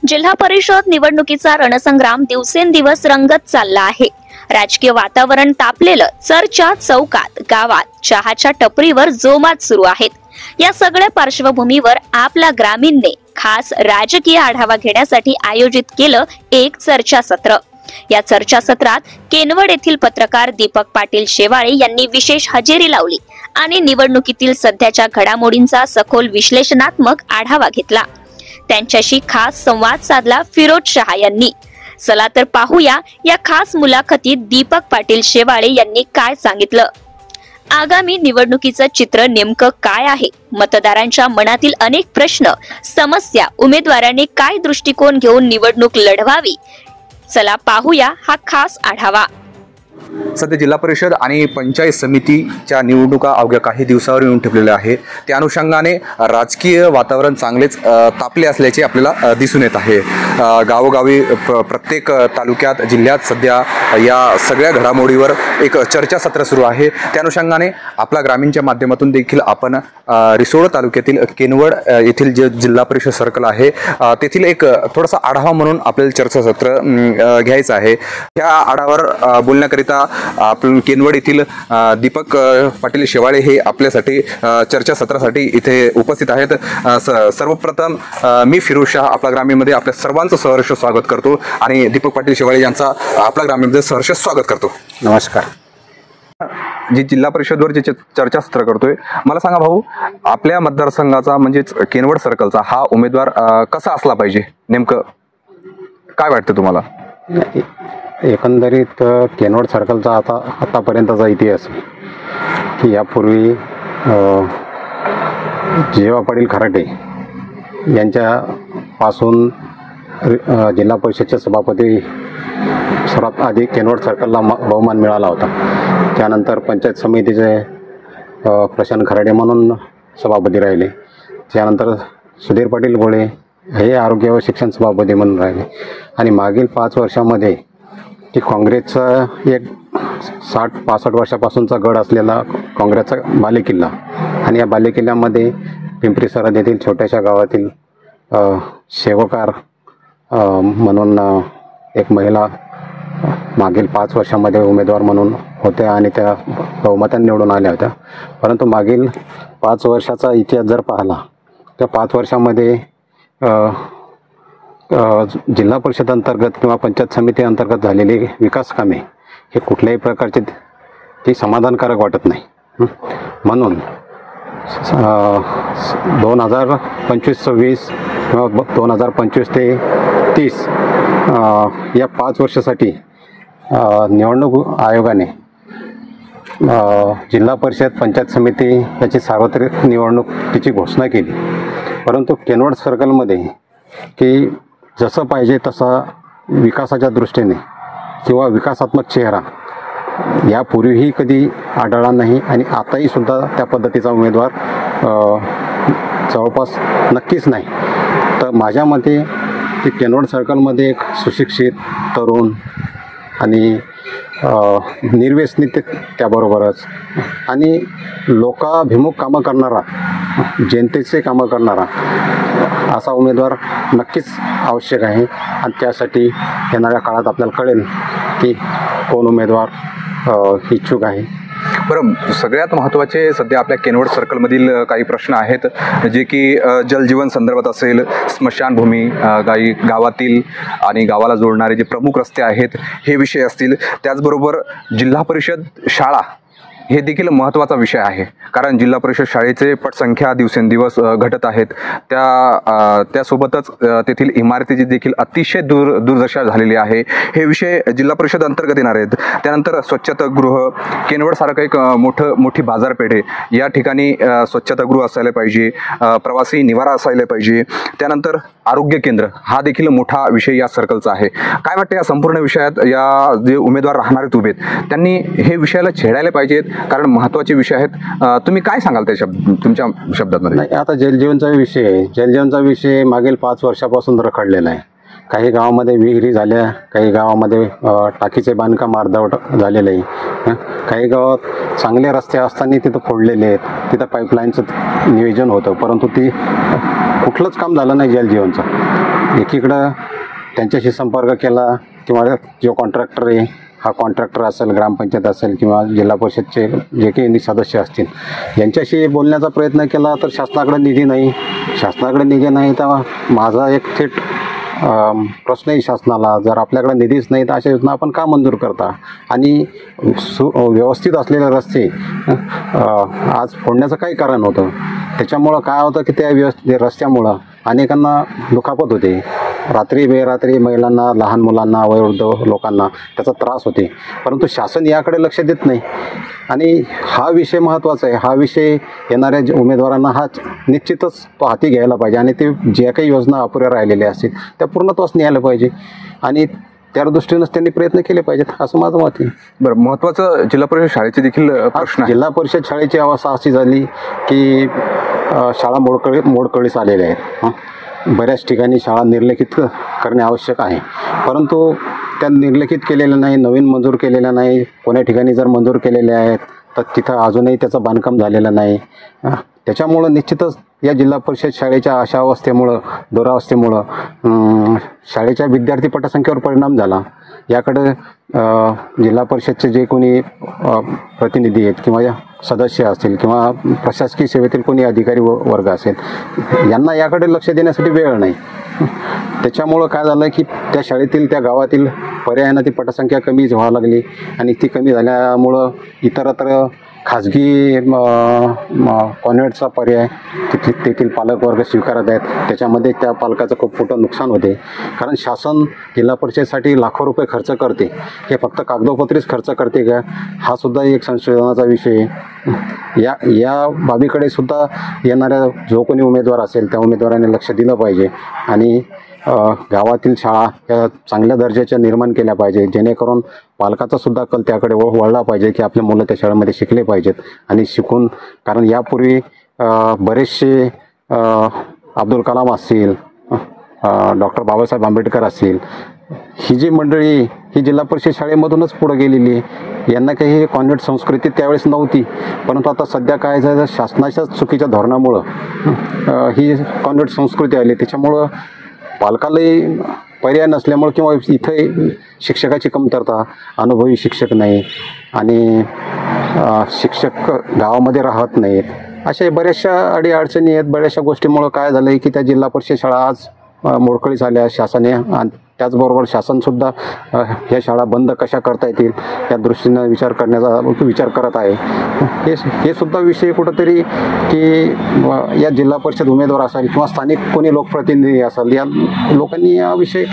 जिल्हा परिषद निवडणुकीचा रणसंग्राम दिवसेंदिवस रंगत चालला आहे। राजकीय वातावरण तापलेलं चर्चा चौकात, गावात, चहाच्या टपरीवर जोमात सुरू आहेत। या सगळ्या पार्श्वभूमीवर आपला ग्रामीणने खास राजकीय आढावा घेण्यासाठी आयोजित केलं एक चर्चासत्र। या चर्चासत्रात केनवड येथील पत्रकार दीपक पाटील शेवाळे यांनी विशेष हजेरी लावली आणि निवडणुकीतील सध्याच्या घडामोडींचा सखोल विश्लेषणात्मक आढावा घेतला। त्यांच्याशी खास संवाद साधला फिरोज शहा यांनी। चला तर पाहूया या खास मुलाखतीत दीपक पाटील शेवाळे यांनी काय सांगितलं। आगामी निवडणुकीचं चित्र नेमकं काय आहे, मतदारांच्या मनातील अनेक प्रश्न, समस्या, उमेदवारांनी काय दृष्टिकोन घेऊन निवडणूक लढवावी, चला पाहूया हा खास आढावा। सध्या जिल्हा परिषद आणि पंचायत समितीच्या निवडणुका अवघ्या काही दिवसावर येऊन ठेवलेल्या आहे। त्या अनुषंगाने राजकीय वातावरण चांगलेच तापले असल्याचे आपल्याला दिसून येत आहे। गावोगावी प्रत्येक तालुक्यात, जिल्ह्यात सध्या या सगळ्या घडामोडीवर एक चर्चासत्र सुरू आहे। त्या अनुषंगाने आपला ग्रामीणच्या माध्यमातून देखील आपण रिसोड तालुक्यातील केनवड येथील जे जिल्हा परिषद सर्कल आहे तेथील एक थोडासा आढावा म्हणून आपल्याला चर्चासत्र घ्यायचं आहे। या आढाव्यावर बोलण्याकरिता आपण केनवड येथील दीपक पाटील शेवाळे हे आपल्यासाठी चर्चासत्रासाठी इथे उपस्थित आहेत। सर्वप्रथम मी फिरोज शाह आपला ग्रामीणमध्ये आपल्या सर्वांचं सहर्ष स्वागत करतो आणि दीपक पाटील शेवाळे यांचा आपला ग्रामीणमध्ये सहर्ष स्वागत करतो। नमस्कार। जी जिल्हा परिषदवर जे चर्चासत्र करतोय, मला सांगा भाऊ, आपल्या मतदारसंघाचा म्हणजेच केनवड सर्कलचा हा उमेदवार कसा असला पाहिजे, नेमकं काय वाटतं तुम्हाला? एकंदरीत केनवड सर्कलचा आतापर्यंतचा इतिहास की यापूर्वी जेव्हा पाटील खराटे यांच्यापासून जिल्हा परिषदचे सभापती सर्वात आधी केनवड सर्कलला बहुमान मिळाला होता। त्यानंतर पंचायत समितीचे प्रशांत खराडे म्हणून सभापती राहिले। त्यानंतर सुधीर पाटील गोळे हे आरोग्य व शिक्षण सभापती म्हणून राहिले आणि मागील 5 वर्षामध्ये की काँग्रेसचा एक 60-65 वर्षापासूनचा गड असलेला काँग्रेसचा बालेकिल्ला आणि या बालेकिल्ल्यामध्ये पिंपरी सरहद येथील छोट्याशा गावातील सेवकार म्हणून एक महिला मागील 5 वर्षामध्ये उमेदवार म्हणून होत्या आणि त्या बहुमताने निवडून आल्या होत्या। परंतु मागील 5 वर्षाचा इतिहास जर पाहिला तर 5 वर्षामध्ये जिल्हा परिषद अंतर्गत किंवा पंचायत समिती अंतर्गत झालेली विकास कामे हे कुठल्याही प्रकारचे ती समाधानकारक वाटत नाही। म्हणून 2025-26 किंवा 2025 ते 30 या 5 वर्षासाठी निवडणूक आयोगाने जिल्हा परिषद पंचायत समिती याची सार्वत्रिक निवडणुकीची घोषणा केली। परंतु केनवड सर्कलमध्ये की जसं पाहिजे तसा विकासाच्या दृष्टीने किंवा विकासात्मक चेहरा यापूर्वीही कधी आढळला नाही आणि आताही सुद्धा त्या पद्धतीचा उमेदवार जवळपास नक्कीच नाही। तर माझ्या मते की केनवड सर्कलमध्ये एक सुशिक्षित, तरुण आणि निर्व्यसनी त्याबरोबरच आणि लोकाभिमुख कामं करणारा, जनतेचे कामं करणारा असा उमेदवार नक्कीच आवश्यक आहे आणि त्यासाठी येणाऱ्या काळात आपल्याला कळेल की कोण उमेदवार इच्छुक आहे। बरं, सगळ्यात महत्त्वाचे सध्या आपल्या केनवड सर्कलमधील काही प्रश्न आहेत जे की जलजीवन संदर्भात असेल, स्मशानभूमी, गावातील आणि गावाला जोडणारे जे प्रमुख रस्ते आहेत हे विषय असतील। त्याचबरोबर जिल्हा परिषद शाळा हे देखील महत्त्वाचा विषय आहे, कारण जिल्हा परिषद शाळेचे पटसंख्या दिवसेंदिवस घटत आहेत। त्यासोबतच तेथील इमारतीची देखील अतिशय दुर्दशा झालेली आहे। हे विषय जिल्हा परिषद अंतर्गत येणार आहेत। त्यानंतर स्वच्छतागृह, केनवडसारखं एक मोठी बाजारपेठ आहे, या ठिकाणी स्वच्छतागृह असायला पाहिजे, प्रवासी निवारा असायला पाहिजे। त्यानंतर आरोग्य केंद्र हा देखील मोठा विषय या सर्कलचा आहे। काय वाटतं या संपूर्ण विषयात या जे उमेदवार राहणार आहेत उभेत त्यांनी हे विषयाला छेडायला पाहिजेत, कारण महत्त्वाचे विषय आहेत। तुम्ही काय सांगाल त्या तुमच्या शब्दांमध्ये? नाही, आता जलजीवनचा विषय मागील 5 वर्षापासून रखडलेला आहे काही गावामध्ये विहिरी झाल्या, काही गावामध्ये टाकीचे बांधकाम अर्धवट झालेलं आहे. काही गावात चांगले रस्ते असताना तिथं फोडलेले आहेत, तिथं पाईपलाईनचं नियोजन होतं, परंतु ती कुठलंच काम झालं नाही जलजीवनचं. एकीकडं त्यांच्याशी संपर्क केला किंवा जो कॉन्ट्रॅक्टर आहे, हा कॉन्ट्रॅक्टर असेल, ग्रामपंचायत असेल किंवा जिल्हा परिषदचे जे काही सदस्य असतील, यांच्याशी बोलण्याचा प्रयत्न केला तर शासनाकडे निधी नाही. शासनाकडे निधी नाही तर माझा एक थेट प्रश्नही शासनाला, जर आपल्याकडे निधीच नाही तर अशा योजना आपण का मंजूर करता? आणि व्यवस्थित असलेले रस्ते आज फोडण्याचं काही कारण होतं. त्याच्यामुळं काय होतं की त्या रस्त्यामुळं अनेकांना दुखापत होते. रात्री बेरात्री महिलांना, लहान मुलांना, वयोवृद्ध लोकांना त्याचा त्रास होते, परंतु शासन याकडे लक्ष देत नाही. आणि हा विषय महत्त्वाचा आहे. हा विषय येणाऱ्या उमेदवारांना हा निश्चितच तो हाती घ्यायला पाहिजे आणि ते ज्या काही योजना अपुऱ्या राहिलेल्या असतील त्या पूर्णत्वास न्यायला पाहिजे आणि त्या दृष्टीनंच त्यांनी प्रयत्न केले पाहिजेत, असं माझं मत आहे. बरं, महत्त्वाचं जिल्हा परिषद शाळेचे देखील प्रश्न आहे. जिल्हा परिषद शाळेची अवस्था अशी झाली की शाळा मोडकळीस आलेल्या आहेत. बऱ्याच ठिकाणी शाळा निर्लेखित करणे आवश्यक आहे, परंतु त्या निर्लेखित केलेल्या नाही, नवीन मंजूर केलेल्या नाही. कोण्या ठिकाणी जर मंजूर केलेल्या आहेत तर तिथं अजूनही त्याचं बांधकाम झालेलं नाही. त्याच्यामुळं निश्चितच या जिल्हा परिषद शाळेच्या अशा अवस्थेमुळं, दुरावस्थेमुळं शाळेच्या विद्यार्थी पटसंख्येवर परिणाम झाला. याकडे जिल्हा परिषदचे जे कोणी प्रतिनिधी आहेत किंवा सदस्य असतील किंवा प्रशासकीय सेवेतील कोणी अधिकारी वर्ग असेल, यांना याकडे लक्ष देण्यासाठी वेळ नाही. त्याच्यामुळं काय झालं की त्या शाळेतील, त्या गावातील पर्यायानं ती पटसंख्या कमी व्हायला लागली आणि ती कमी झाल्यामुळं इतरत्र खाजगी कॉन्व्हेंटचा पर्याय तेथील पालकवर्ग स्वीकारत आहेत. त्याच्यामध्ये त्या पालकाचं खूप मोठं नुकसान होते, कारण शासन जिल्हा परिषदेसाठी लाखो रुपये खर्च करते. हे फक्त कागदोपत्रीच खर्च करते का, हा सुद्धा एक संशोधनाचा विषय आहे. या बाबीकडे सुद्धा येणाऱ्या जो कोणी उमेदवार असेल त्या उमेदवाराने लक्ष दिलं पाहिजे आणि गावातील शाळा या चांगल्या दर्जाच्या निर्माण केल्या पाहिजे, जेणेकरून पालकाचा सुद्धा कल त्याकडे वळला पाहिजे की आपल्या मुलं त्या शाळेमध्ये शिकले पाहिजेत. आणि शिकून, कारण यापूर्वी बरेचसे अब्दुल कलाम असतील, डॉक्टर बाबासाहेब आंबेडकर असतील, ही जी मंडळी ही जिल्हा परिषद शाळेमधूनच पुढं गेलेली आहे. यांना काही कॉन्व्हेंट संस्कृती त्यावेळेस नव्हती, परंतु आता सध्या काय झालं, शासनाच्याच चुकीच्या धोरणामुळं ही कॉन्व्हेंट संस्कृती आली. त्याच्यामुळं पालकालाही पर्याय नसल्यामुळे किंवा इथं शिक्षकाची कमतरता, अनुभवी शिक्षक नाही आणि शिक्षक गावामध्ये राहत नाहीत, अशा बऱ्याचशा अडीअडचणी आहेत. बऱ्याचशा गोष्टीमुळं काय झालं आहे की त्या जिल्हा परिषद शाळा आज मोडकळीस आल्या शासनाने. आणि त्याचबरोबर शासनसुद्धा ह्या शाळा बंद कशा करता येतील या दृष्टीनं विचार करत आहे. हे सुद्धा विषय कुठंतरी की या जिल्हा परिषद उमेदवार असेल किंवा स्थानिक कोणी लोकप्रतिनिधी असेल, या लोकांनी हा विषय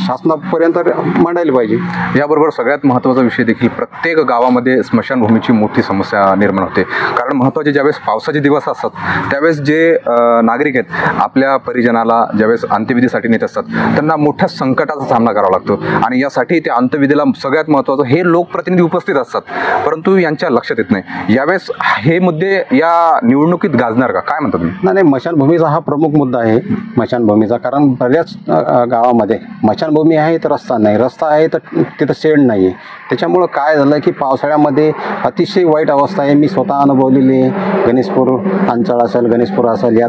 शासनापर्यंत मांडायला पाहिजे. याबरोबर सगळ्यात महत्त्वाचा विषय देखील, प्रत्येक गावामध्ये स्मशानभूमीची मोठी समस्या निर्माण होते. कारण महत्त्वाचे ज्यावेळेस पावसाचे दिवस असतात त्यावेळेस जे नागरिक आहेत आपल्या परिजनाला ज्यावेळेस अंत्यविधीसाठी नेत असतात, त्यांना मोठ्या संकटाचा सामना करावा लागतो. आणि यासाठी त्या अंत्यविधीला सगळ्यात महत्त्वाचं हे लोकप्रतिनिधी उपस्थित असतात, परंतु यांच्या लक्षात येत नाही. यावेळेस हे मुद्दे या निवडणुकीत गाजणार का, काय म्हणतात तुम्ही? नाही, स्मशानभूमीचा हा प्रमुख मुद्दा आहे. स्मशानभूमीचा, कारण बऱ्याच गावामध्ये स्मशानभूमी आहे तर रस्ता नाही, रस्ता आहे तर तिथं शेड नाही आहे. त्याच्यामुळं काय झालं की पावसाळ्यामध्ये अतिशय वाईट अवस्था आहे. मी स्वतः अनुभवलेली आहे. गणेशपूर अंचळ असेल, गणेशपूर असेल, या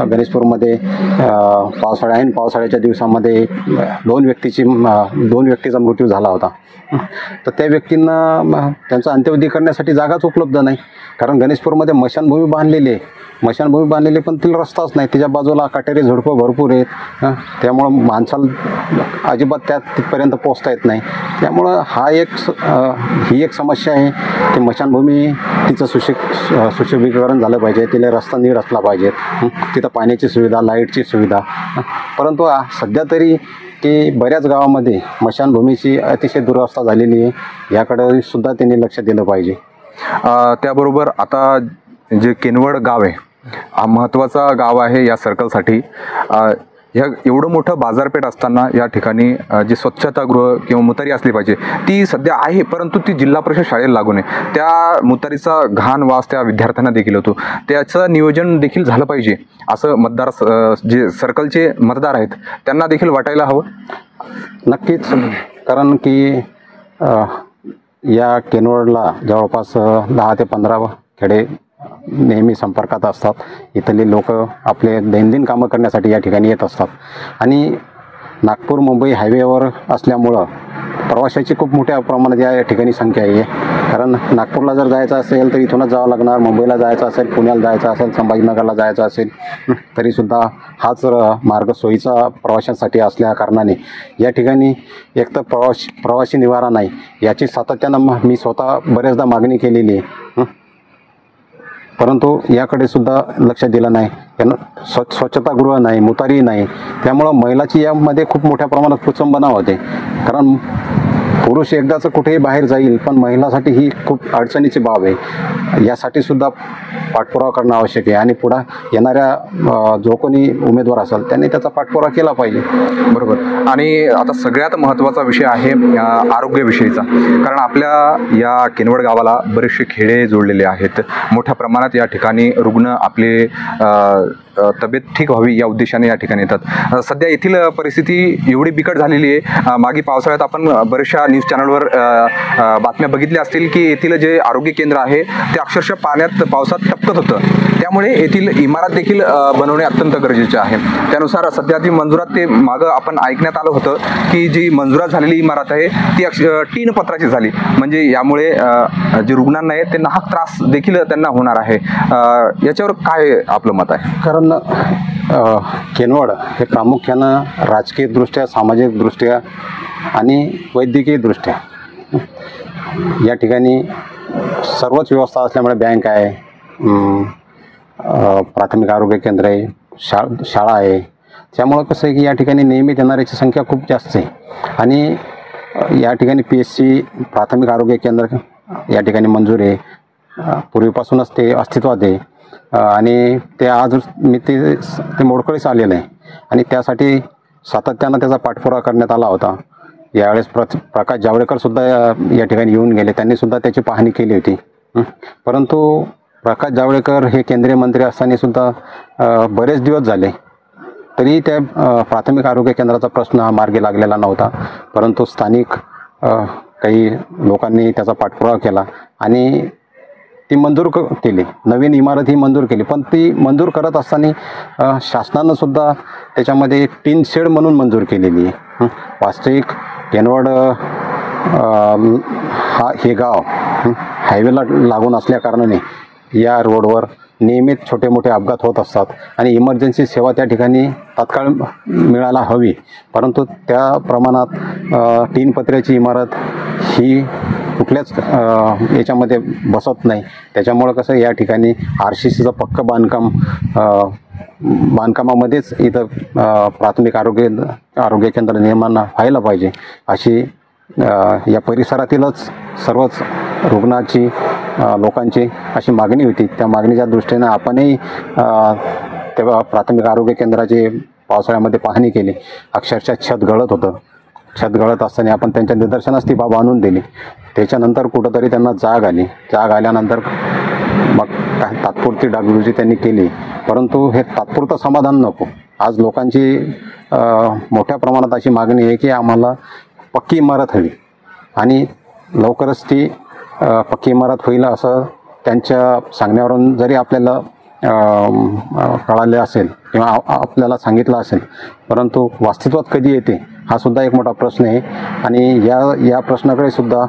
गणेशपूरमध्ये पावसाळ्याच्या दिवसामध्ये दोन व्यक्तीचा मृत्यू झाला होता. तर त्या व्यक्तींना त्यांचा अंत्यविधी करण्यासाठी जागाच उपलब्ध नाही, कारण गणेशपूरमध्ये स्मशानभूमी बांधलेली पण तिला रस्ताच नाही. त्याच्या बाजूला काटेरी झुडपं भरपूर आहेत, त्यामुळं माणसाला अजिबात तिथपर्यंत पोचता येत नाही. त्यामुळं ही एक समस्या आहे की स्मशानभूमी तिचं सुशोभीकरण झालं पाहिजे, तिला रस्ता नीट असला पाहिजे, तिथं पाण्याची सुविधा, लाईटची सुविधा. परंतु सध्या तरी की बऱ्याच गावामध्ये स्मशानभूमीची अतिशय दुरवस्था झालेली आहे. याकडे सुद्धा त्यांनी लक्ष दिलं पाहिजे. त्याबरोबर आता जे केनवड गाव आहे, हा महत्त्वाचा गाव आहे या सर्कलसाठी. ह्या एवढं मोठं बाजारपेठ असताना या ठिकाणी जी स्वच्छतागृह किंवा मुतारी असली पाहिजे ती सध्या आहे, परंतु ती जिल्हा परिषद शाळेला लागू नये. त्या मुतारीचा घाण वास त्या विद्यार्थ्यांना देखील होतो. त्याचं नियोजन देखील झालं पाहिजे असं मतदार जे सर्कलचे मतदार आहेत त्यांना देखील वाटायला हवं. नक्कीच, कारण की या केनवडला जवळपास 10 ते 15 खेडे नेहमी संपर्कात असतात. इथले लोक आपले दैनंदिन कामं करण्यासाठी या ठिकाणी येत असतात आणि नागपूर मुंबई हायवेवर असल्यामुळं प्रवाशाची खूप मोठ्या प्रमाणात या ठिकाणी संख्या आहे. कारण नागपूरला जर जायचं असेल तर इथूनच जावं लागणार, मुंबईला जायचं असेल, पुण्याला जायचं असेल, संभाजीनगरला जायचं असेल तरीसुद्धा हाच मार्ग सोयीचा प्रवाशांसाठी असल्या कारणाने या ठिकाणी एक तर प्रवासी निवारा नाही याची सातत्यानं मी स्वतः बऱ्याचदा मागणी केलेली आहे, परंतु याकडे सुद्धा लक्ष दिलं नाही. त्यांना स्वच्छतागृह नाही, मुतारी नाही, त्यामुळं महिलाची यामध्ये खूप मोठ्या प्रमाणात कुचंबना होते. कारण पुरुष एकदाच कुठेही बाहेर जाईल, पण महिलासाठी ही खूप अडचणीची बाब आहे. यासाठी सुद्धा पाठपुरावा करणं आवश्यक आहे आणि पुढे येणाऱ्या जो कोणी उमेदवार असेल त्यांनी त्याचा पाठपुरावा केला पाहिजे. बरोबर. आणि आता सगळ्यात महत्त्वाचा विषय आहे आरोग्यविषयीचा. कारण आपल्या या केनवड गावाला बरेचसे खेडे जोडलेले आहेत. मोठ्या प्रमाणात या ठिकाणी रुग्ण आपले तब्येत ठीक व्हावी या उद्देशाने या ठिकाणी येतात. सध्या येथील परिस्थिती एवढी बिकट झालेली आहे. मागे पावसाळ्यात आपण बऱ्याचशा न्यूज चॅनलवर बातम्या बघितल्या असतील की येथील जे आरोग्य केंद्र आहे ते अक्षरशः पावसात टपकत होतं. त्यामुळे येथील इमारत देखील बनवणे अत्यंत गरजेचे आहे. त्यानुसार सध्या ती मंजुरात ते मागं आपण ऐकण्यात आलं होतं की जी मंजुरात झालेली इमारत आहे ती टीन पत्राची झाली. म्हणजे यामुळे जे रुग्णांना आहे ते नाहक त्रास देखील त्यांना होणार आहे. याच्यावर काय आपलं मत आहे? कारण केनवड हे प्रामुख्यानं राजकीयदृष्ट्या, सामाजिकदृष्ट्या आणि वैद्यकीयदृष्ट्या या ठिकाणी सर्वच व्यवस्था असल्यामुळे बँक आहे, प्राथमिक आरोग्य केंद्र आहे, शाळा आहे. त्यामुळं कसं आहे की या ठिकाणी नियमित येणाऱ्याची संख्या खूप जास्त आहे आणि या ठिकाणी PSC प्राथमिक आरोग्य केंद्र या ठिकाणी मंजूर आहे. पूर्वीपासूनच ते अस्तित्वात आहे आणि ते आज मी ते मोडकळीस आलेलं आहे आणि त्यासाठी सातत्यानं त्याचा पाठपुरावा करण्यात आला होता. यावेळेस प्रकाश जावडेकरसुद्धा या ठिकाणी येऊन गेले, त्यांनीसुद्धा त्याची पाहणी केली होती. परंतु प्रकाश जावडेकर हे केंद्रीय मंत्री असतानासुद्धा बरेच दिवस झाले तरी त्या प्राथमिक आरोग्य केंद्राचा प्रश्न हा मार्गी लागलेला नव्हता. परंतु स्थानिक काही लोकांनी त्याचा पाठपुरावा केला आणि ती मंजूर केली. नवीन इमारत ही मंजूर केली, पण ती मंजूर करत असताना शासनानं सुद्धा त्याच्यामध्ये टीन शेड म्हणून मंजूर केलेली आहे. वास्तविक केनवड हे गाव हायवेला लागून असल्याकारणाने या रोडवर नियमित छोटे मोठे अपघात होत असतात आणि इमर्जन्सी सेवा त्या ठिकाणी तात्काळ मिळायला हवी. परंतु त्या प्रमाणात तीन पत्र्याची इमारत ही कुठल्याच याच्यामध्ये बसत नाही. त्याच्यामुळं कसं या ठिकाणी RCCचं पक्कं बांधकामामध्येच इथं प्राथमिक आरोग्य केंद्र निर्माण व्हायला पाहिजे अशी या परिसरातीलच सर्वच रुग्णाची लोकांची अशी मागणी होती. त्या मागणीच्या दृष्टीने आपणही तेव्हा प्राथमिक आरोग्य केंद्राची पावसाळ्यामध्ये पाहणी केली. अक्षरशः छत गळत होतं. छत गळत असताना आपण त्यांच्या निदर्शनास ती बाब आणून दिली. त्याच्यानंतर कुठंतरी त्यांना जाग आली. जाग आल्यानंतर मग काही तात्पुरती डागडुजी त्यांनी केली, परंतु हे तात्पुरतं समाधान नको. आज लोकांची मोठ्या प्रमाणात अशी मागणी आहे की आम्हाला पक्की इमारत हवी आणि लवकरच ती पक्की इमारत होईल असं त्यांच्या सांगण्यावरून जरी आपल्याला कळाले असेल किंवा आपल्याला सांगितलं असेल, परंतु वास्तविकत कधी येते हा सुद्धा एक मोठा प्रश्न आहे आणि या प्रश्नाकडे सुद्धा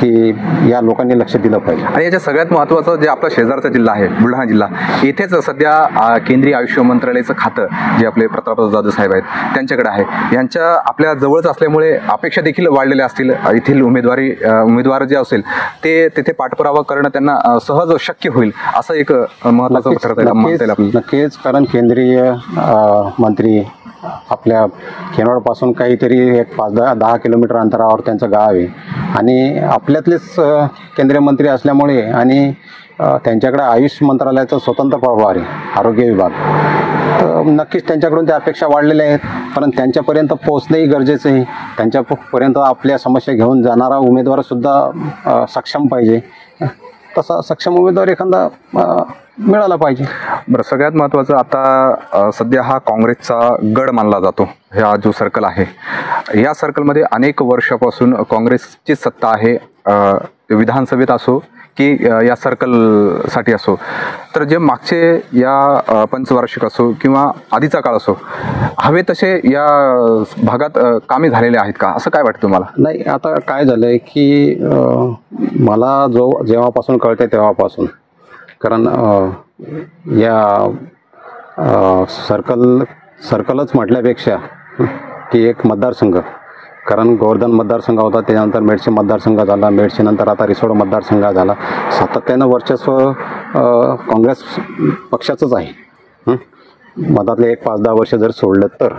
की या लोकांनी लक्ष दिलं पाहिजे. आणि याच्या सगळ्यात महत्त्वाचं जे आपला शेजारचा जिल्हा आहे बुलढाणा जिल्हा, येथेच सध्या केंद्रीय आयुष्य मंत्रालयाचं खातं जे आपले प्रतापराव जाधव साहेब आहेत त्यांच्याकडे आहे. यांच्या आपल्या जवळच असल्यामुळे अपेक्षा देखील वाढलेल्या असतील. येथील उमेदवार जे असेल ते तिथे पाठपुरावा करणं त्यांना सहज शक्य होईल असं एक महत्त्वाचं ठरत. नक्कीच, कारण केंद्रीय मंत्री आपल्या केनवडपासून काहीतरी एक 5-10 किलोमीटर अंतरावर त्यांचं गाव आहे आणि आपल्यातलेच केंद्रीय मंत्री असल्यामुळे आणि त्यांच्याकडे आयुष मंत्रालयाचा स्वतंत्र प्रभार आहे, आरोग्य विभाग. नक्कीच त्यांच्याकडून त्या अपेक्षा वाढलेल्या आहेत, परंतु त्यांच्यापर्यंत पोहोचणंही गरजेचं आहे. त्यांच्यापर्यंत आपल्या समस्या घेऊन जाणारा उमेदवारसुद्धा सक्षम पाहिजे. तसा सक्षम उमेदवार एखादा मिळाला पाहिजे. बरं, सगळ्यात महत्त्वाचं आता सध्या हा काँग्रेसचा गड मानला जातो. हा जो सर्कल आहे, या सर्कलमध्ये अनेक वर्षापासून काँग्रेसची सत्ता आहे, विधानसभेत असो की या सर्कलसाठी असो. तर जे मागचे या पंचवार्षिक असो किंवा आधीचा काळ असो, हवे तसे या भागात कामे झालेले आहेत का, असं काय वाटतं तुम्हाला? नाही, आता काय झालं आहे की मला जेव्हापासून कळते तेव्हापासून, कारण या सर्कलच म्हटल्यापेक्षा की एक मतदारसंघ, कारण गोवर्धन मतदारसंघ होता, त्यानंतर मेडशी मतदारसंघ झाला, मेडशीनंतर आता रिसोड मतदारसंघ झाला. सातत्यानं वर्चस्व काँग्रेस पक्षाचंच आहे, मधातले एक 5-10 वर्ष जर सोडलं तर.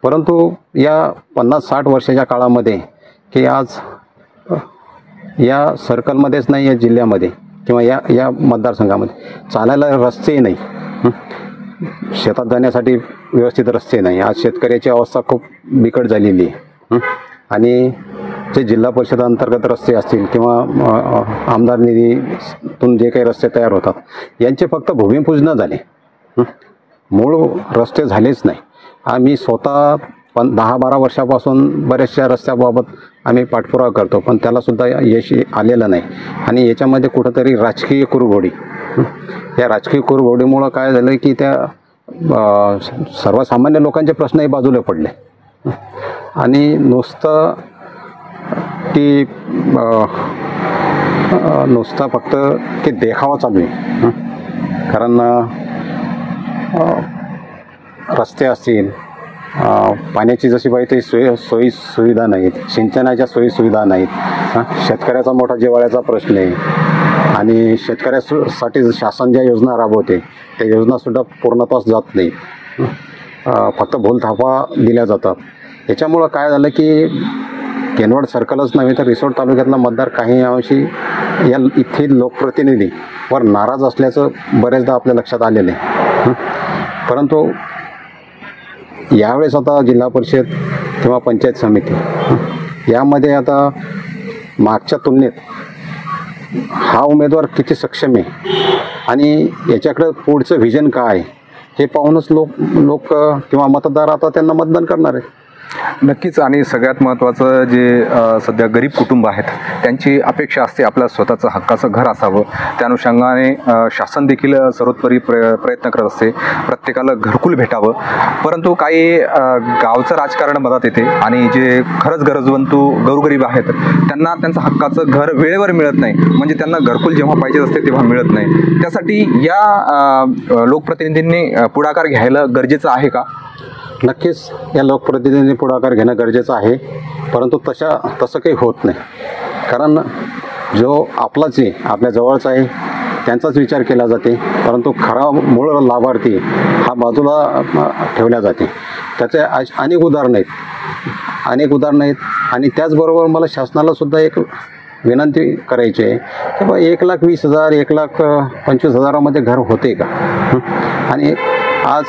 परंतु या 50-60 वर्षाच्या काळामध्ये की आज या सर्कलमध्येच नाही, या जिल्ह्यामध्ये किंवा या मतदारसंघामध्ये चालायला रस्ते नाही, शेतात जाण्यासाठी व्यवस्थित रस्ते नाही. आज शेतकऱ्याची अवस्था खूप बिकट झालेली आहे. आणि जे जिल्हा परिषद अंतर्गत रस्ते असतील किंवा आमदार निधीतून जे काही रस्ते तयार होतात, यांचे फक्त भूमिपूजन झाले, मूळ रस्ते झालेच नाही. आम्ही स्वतः 10-12 वर्षापासून बऱ्याचशा रस्त्याबाबत आम्ही पाठपुरावा करतो, पण त्यालासुद्धा यश आलेलं नाही. आणि याच्यामध्ये कुठंतरी राजकीय कुरघोडी, या राजकीय कुरघोडीमुळं काय झालं की त्या सर्वसामान्य लोकांचे प्रश्नही बाजूला पडले आणि नुसतं फक्त ते देखावा चालू आहे. कारण रस्ते असतील, पाण्याची जशी पाहिजे ती सोयी सुविधा नाहीत, सिंचनाच्या सोयी सुविधा नाहीत, शेतकऱ्याचा मोठा जिव्हाळ्याचा प्रश्न आहे. आणि शेतकऱ्यासाठी शासन ज्या योजना राबवते त्या योजनासुद्धा पूर्णत्वास जात नाहीत, फक्त भूलथापा दिल्या जातात. याच्यामुळं काय झालं की केनवड सर्कलच नव्हे तर रिसोड तालुक्यातला मतदार काही अंशी या इथले लोकप्रतिनिधीवर नाराज असल्याचं बरेचदा आपल्या लक्षात आलेलं आहे. परंतु यावेळेस आता जिल्हा परिषद किंवा पंचायत समिती यामध्ये आता मागच्या तुलनेत हा उमेदवार किती सक्षम आहे आणि याच्याकडं पुढचं व्हिजन काय हे पाहूनच लोक किंवा मतदार आता त्यांना मतदान करणार आहे. नक्कीच. आणि सगळ्यात महत्त्वाचं जे सध्या गरीब कुटुंब आहेत त्यांची अपेक्षा असते आपल्या स्वतःचं हक्काचं घर असावं. त्या अनुषंगाने शासन देखील सर्वोत्तरी प्रयत्न करत असते, प्रत्येकाला घरकुल भेटावं. परंतु काही गावचं राजकारण मधात येते आणि जे खरंच गरजवंतू गोरगरीब आहेत त्यांना त्यांचं हक्काचं घर वेळेवर मिळत नाही, म्हणजे त्यांना घरकुल जेव्हा पाहिजे असते तेव्हा मिळत नाही. त्यासाठी या लोकप्रतिनिधींनी पुढाकार घ्यायला गरजेचं आहे का? नक्कीच या लोकप्रतिनिधींनी पुढाकार घेणं गरजेचं आहे, परंतु तसं काही होत नाही. कारण जो आपलाच आहे, आपल्या जवळचा आहे त्यांचाच विचार केला जाते, परंतु खरा मूळ लाभार्थी हा बाजूला ठेवला जाते. त्याचे अनेक उदाहरणं आहेत. आणि त्याचबरोबर मला शासनालासुद्धा एक विनंती करायची आहे की बा 1,20,000 1,25,000मध्ये घर होते का? आणि आज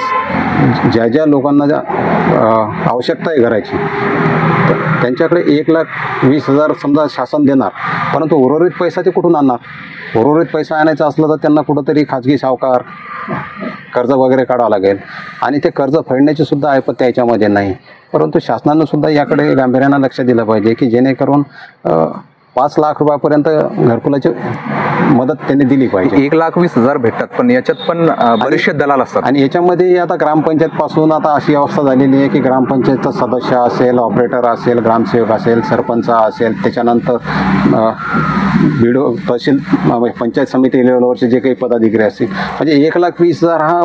ज्या लोकांना आवश्यकता आहे घराची त्यांच्याकडे 1,20,000 समजा शासन देणार, परंतु उर्वरित पैसा ते कुठून आणणार? उर्वरित पैसा आणायचा असलं तर त्यांना कुठंतरी खाजगी सावकार कर्ज वगैरे काढावं लागेल आणि ते कर्ज फेडण्याची सुद्धा ऐपत त्याच्यामध्ये नाही. परंतु शासनानं सुद्धा याकडे गांभीर्यानं लक्ष दिलं पाहिजे की जेणेकरून 5 लाख रुपयापर्यंत घरकुलाची मदत त्यांनी दिली पाहिजे. 1,20,000 भेटतात, पण याच्यात पण बरेचसे दलाल असतात. आणि याच्यामध्ये आता ग्रामपंचायतपासून आता अशी अवस्था झालेली आहे की ग्रामपंचायतचा सदस्य असेल, ऑपरेटर असेल, ग्रामसेवक असेल, सरपंच असेल, त्याच्यानंतर तहसील पंचायत समिती लेवलवरचे जे काही पदाधिकारी असतील, म्हणजे 1,20,000 हा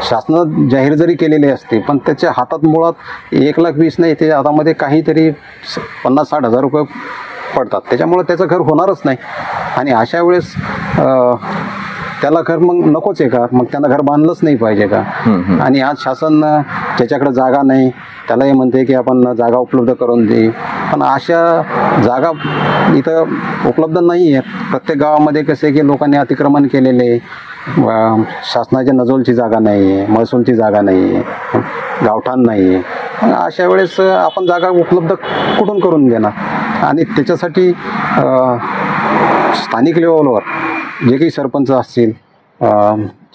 शासनानं जाहीर जरी केलेले असते, पण त्याच्या हातात मुळात 1,20,000 नाही, त्याच्या हातामध्ये काहीतरी 50-60 हजार रुपये पडतात. त्याच्यामुळे त्याचं घर होणारच नाही. आणि अशा वेळेस त्याला घर मग नकोच आहे का? मग त्यांना घर बांधलंच नाही पाहिजे का? आणि आज शासन ज्याच्याकडे जागा नाही त्यालाही म्हणते की आपण जागा उपलब्ध करून दे, पण अशा जागा इथं उपलब्ध नाही आहेत. प्रत्येक गावामध्ये कसं आहे की लोकांनी अतिक्रमण केलेले, शासनाच्या नजोलची जागा नाही आहे, महसूलची जागा नाही आहे, गावठाण नाही आहे. अशा वेळेस आपण जागा उपलब्ध कुठून करून देणार? आणि त्याच्यासाठी स्थानिक लेवलवर जे काही सरपंच असतील,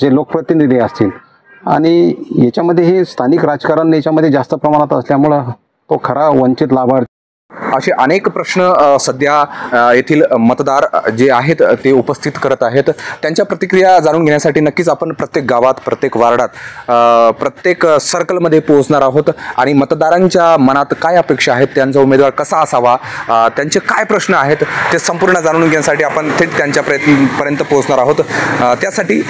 जे लोकप्रतिनिधी असतील, आणि याच्यामध्ये हे स्थानिक राजकारण याच्यामध्ये जास्त प्रमाणात असल्यामुळं तो खरा वंचित लाभार्थी. असे अनेक प्रश्न सध्या येथील मतदार जे आहेत ते उपस्थित करत आहेत. त्यांच्या प्रतिक्रिया जाणून घेण्यासाठी नक्कीच आपण प्रत्येक गावात, प्रत्येक वार्डात, प्रत्येक सर्कलमध्ये पोहोचणार आहोत आणि मतदारांच्या मनात काय अपेक्षा आहेत, त्यांचा उमेदवार कसा असावा, त्यांचे काय प्रश्न आहेत ते संपूर्ण जाणून घेण्यासाठी आपण थेट त्यांच्या पर्यंत पोहोचणार आहोत. त्यासाठी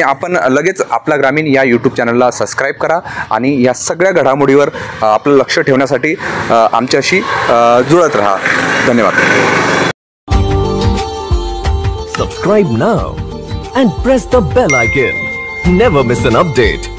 आपण लगेच आपला ग्रामीण या यूट्यूब चॅनलला सबस्क्राईब करा आणि या सगळ्या घडामोडीवर आपलं लक्ष ठेवण्यासाठी आमच्याशी जुळत रहा. धन्यवाद. Subscribe now and press the bell icon. Never miss an update.